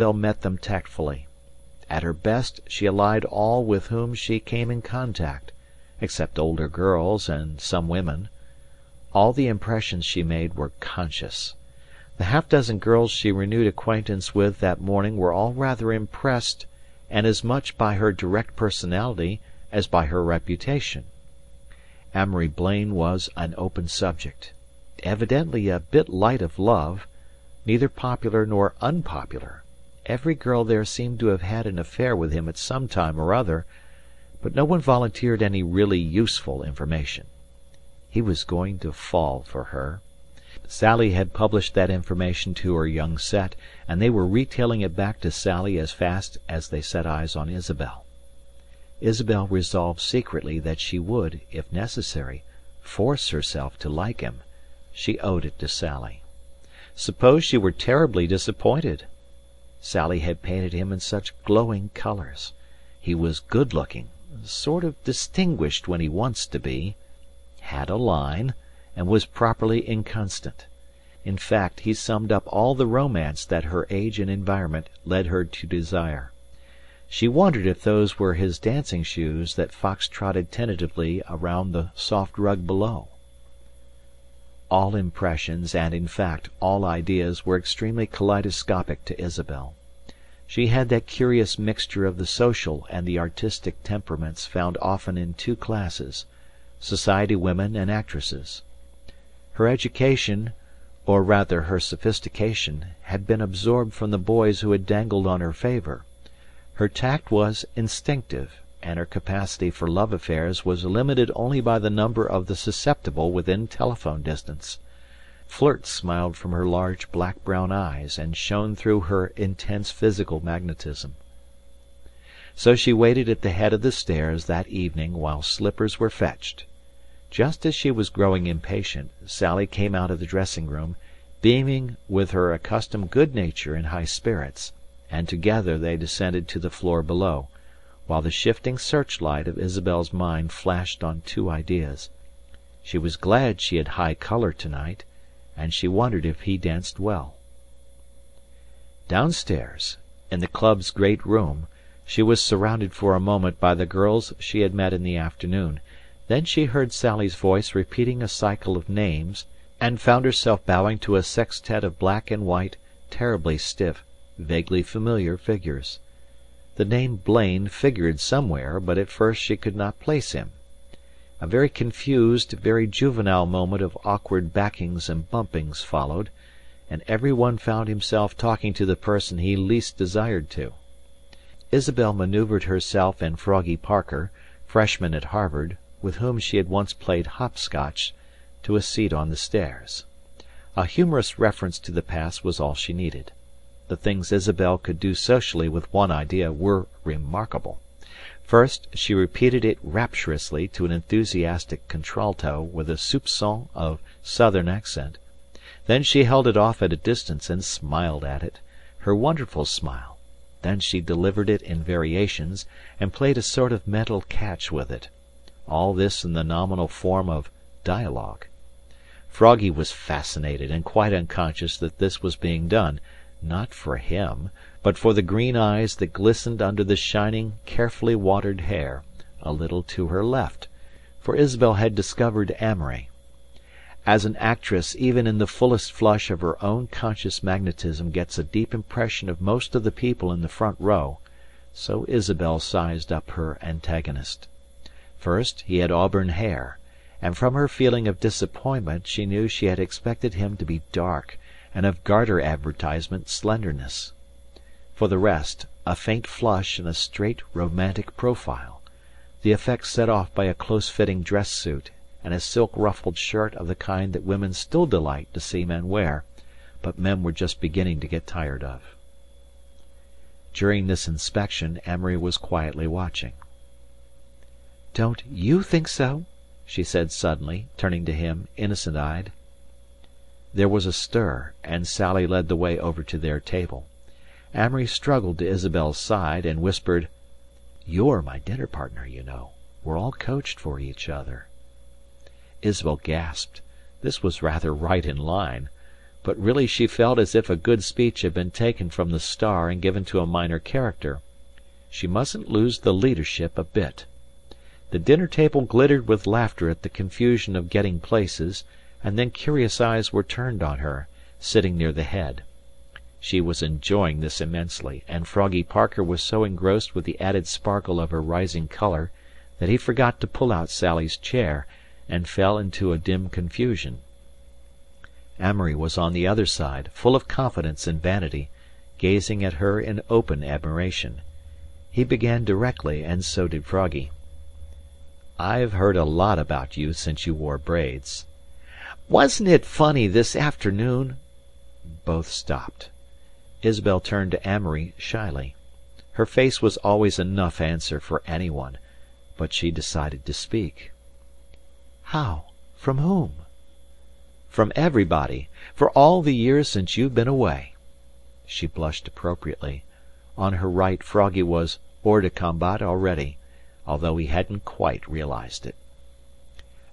Isabel met them tactfully. At her best she allied all with whom she came in contact, except older girls and some women. All the impressions she made were conscious. The half-dozen girls she renewed acquaintance with that morning were all rather impressed, and as much by her direct personality as by her reputation. Amory Blaine was an open subject, evidently a bit light of love, neither popular nor unpopular. Every girl there seemed to have had an affair with him at some time or other, but no one volunteered any really useful information. He was going to fall for her. Sally had published that information to her young set, and they were retailing it back to Sally as fast as they set eyes on Isabel. Isabel resolved secretly that she would, if necessary, force herself to like him. She owed it to Sally. Suppose she were terribly disappointed? Sally had painted him in such glowing colours. He was good-looking, sort of distinguished when he wants to be, had a line, and was properly inconstant. In fact, he summed up all the romance that her age and environment led her to desire. She wondered if those were his dancing shoes that fox-trotted tentatively around the soft rug below. All impressions and, in fact, all ideas were extremely kaleidoscopic to Isabel. She had that curious mixture of the social and the artistic temperaments found often in two classes, society women and actresses. Her education, or rather her sophistication, had been absorbed from the boys who had dangled on her favour. Her tact was instinctive, and her capacity for love affairs was limited only by the number of the susceptible within telephone distance. Flirt smiled from her large black-brown eyes and shone through her intense physical magnetism. So she waited at the head of the stairs that evening while slippers were fetched. Just as she was growing impatient, Sally came out of the dressing-room, beaming with her accustomed good nature and high spirits, and together they descended to the floor below, while the shifting searchlight of Isabel's mind flashed on two ideas. She was glad she had high colour tonight, and she wondered if he danced well. Downstairs, in the club's great room, she was surrounded for a moment by the girls she had met in the afternoon. Then she heard Sally's voice repeating a cycle of names, and found herself bowing to a sextet of black and white, terribly stiff, vaguely familiar figures. The name Blaine figured somewhere, but at first she could not place him. A very confused, very juvenile moment of awkward backings and bumpings followed, and every one found himself talking to the person he least desired to. Isabel manoeuvred herself and Froggy Parker, freshman at Harvard, with whom she had once played hopscotch, to a seat on the stairs. A humorous reference to the past was all she needed. The things Isabel could do socially with one idea were remarkable. First, she repeated it rapturously to an enthusiastic contralto with a soupçon of Southern accent. Then she held it off at a distance and smiled at it, her wonderful smile. Then she delivered it in variations, and played a sort of mental catch with it. All this in the nominal form of dialogue. Froggy was fascinated and quite unconscious that this was being done, not for him, but for the green eyes that glistened under the shining, carefully watered hair, a little to her left, for Isabel had discovered Amory. As an actress, even in the fullest flush of her own conscious magnetism, gets a deep impression of most of the people in the front row, so Isabel sized up her antagonist. First, he had auburn hair, and from her feeling of disappointment she knew she had expected him to be dark and of garter advertisement slenderness. For the rest, a faint flush and a straight, romantic profile, the effect set off by a close-fitting dress suit and a silk-ruffled shirt of the kind that women still delight to see men wear, but men were just beginning to get tired of. During this inspection Amory was quietly watching. "Don't you think so?" she said suddenly, turning to him, innocent-eyed. There was a stir, and Sally led the way over to their table. Amory struggled to Isabel's side and whispered, "You're my dinner partner, you know. We're all coached for each other." Isabel gasped. This was rather right in line. but really she felt as if a good speech had been taken from the star and given to a minor character. She mustn't lose the leadership a bit. The dinner table glittered with laughter at the confusion of getting places, and then curious eyes were turned on her, sitting near the head. She was enjoying this immensely, and Froggy Parker was so engrossed with the added sparkle of her rising colour that he forgot to pull out Sally's chair, and fell into a dim confusion. Amory was on the other side, full of confidence and vanity, gazing at her in open admiration. He began directly, and so did Froggy. "I've heard a lot about you since you wore braids." "Wasn't it funny this afternoon?" Both stopped. Isabel turned to Amory shyly. Her face was always enough answer for anyone, but she decided to speak. "How? From whom?" "From everybody. For all the years since you've been away." She blushed appropriately. On her right Froggy was hors de combat already, although he hadn't quite realized it.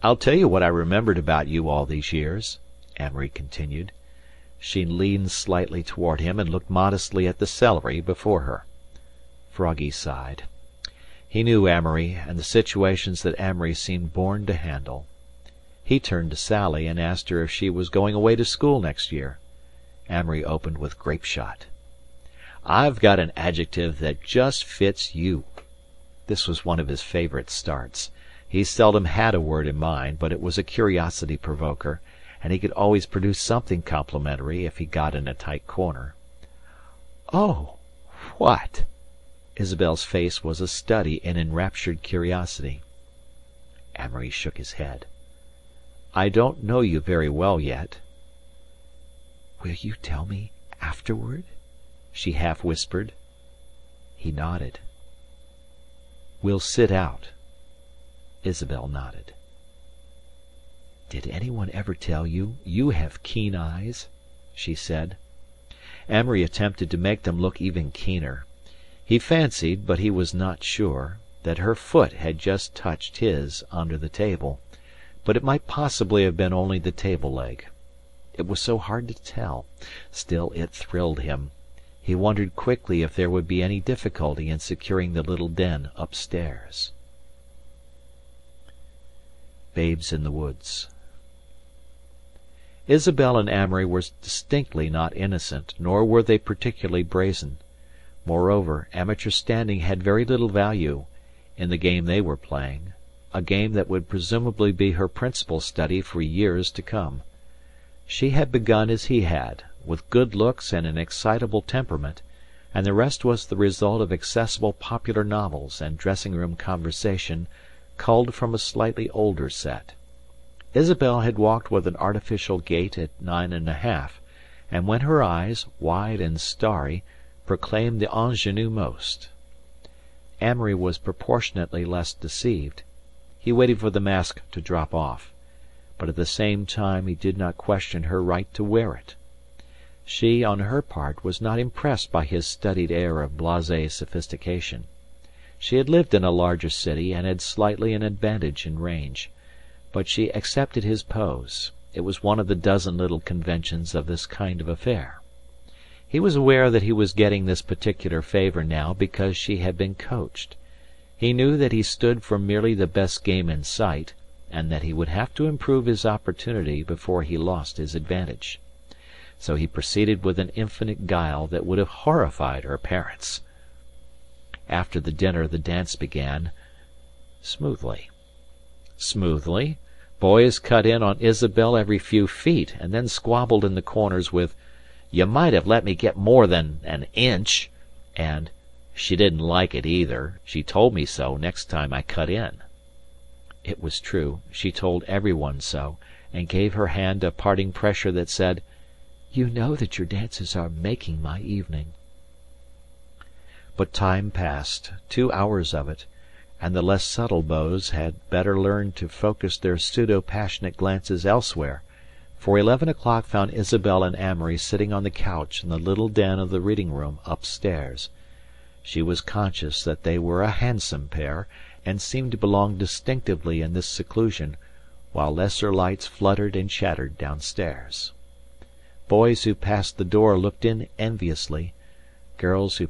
"I'll tell you what I remembered about you all these years," Amory continued. She leaned slightly toward him and looked modestly at the celery before her. Froggy sighed. He knew Amory and the situations that Amory seemed born to handle. He turned to Sally and asked her if she was going away to school next year. Amory opened with grapeshot. "I've got an adjective that just fits you." This was one of his favourite starts. He seldom had a word in mind, but it was a curiosity provoker, and he could always produce something complimentary if he got in a tight corner. "Oh, what?" Isabel's face was a study in enraptured curiosity. Amory shook his head. "I don't know you very well yet." "Will you tell me afterward?" she half whispered. He nodded. "We'll sit out." Isabel nodded. "Did anyone ever tell you you have keen eyes?" she said. Amory attempted to make them look even keener. He fancied, but he was not sure, that her foot had just touched his under the table, but it might possibly have been only the table leg. It was so hard to tell. Still, it thrilled him. He wondered quickly if there would be any difficulty in securing the little den upstairs. Babes in the Woods. Isabel and Amory were distinctly not innocent, nor were they particularly brazen. Moreover, amateur standing had very little value in the game they were playing, a game that would presumably be her principal study for years to come. She had begun as he had, with good looks and an excitable temperament, and the rest was the result of accessible popular novels and dressing-room conversation culled from a slightly older set. Isabel had walked with an artificial gait at 9½ and when her eyes, wide and starry, proclaimed the ingenue most. Amory was proportionately less deceived. He waited for the mask to drop off, but at the same time he did not question her right to wear it. She, on her part, was not impressed by his studied air of blasé sophistication. She had lived in a larger city and had slightly an advantage in range, but she accepted his pose. It was one of the dozen little conventions of this kind of affair. He was aware that he was getting this particular favour now because she had been coached. He knew that he stood for merely the best game in sight, and that he would have to improve his opportunity before he lost his advantage. So he proceeded with an infinite guile that would have horrified her parents. After the dinner the dance began smoothly. Smoothly. Boys cut in on Isabel every few feet, and then squabbled in the corners with, "You might have let me get more than an inch," and "She didn't like it either. She told me so next time I cut in." It was true. She told everyone so, and gave her hand a parting pressure that said, "You know that your dances are making my evening." But time passed, 2 hours of it, and the less subtle beaux had better learned to focus their pseudo-passionate glances elsewhere, for 11 o'clock found Isabel and Amory sitting on the couch in the little den of the reading-room upstairs. She was conscious that they were a handsome pair, and seemed to belong distinctively in this seclusion, while lesser lights fluttered and chattered downstairs. Boys who passed the door looked in enviously; girls who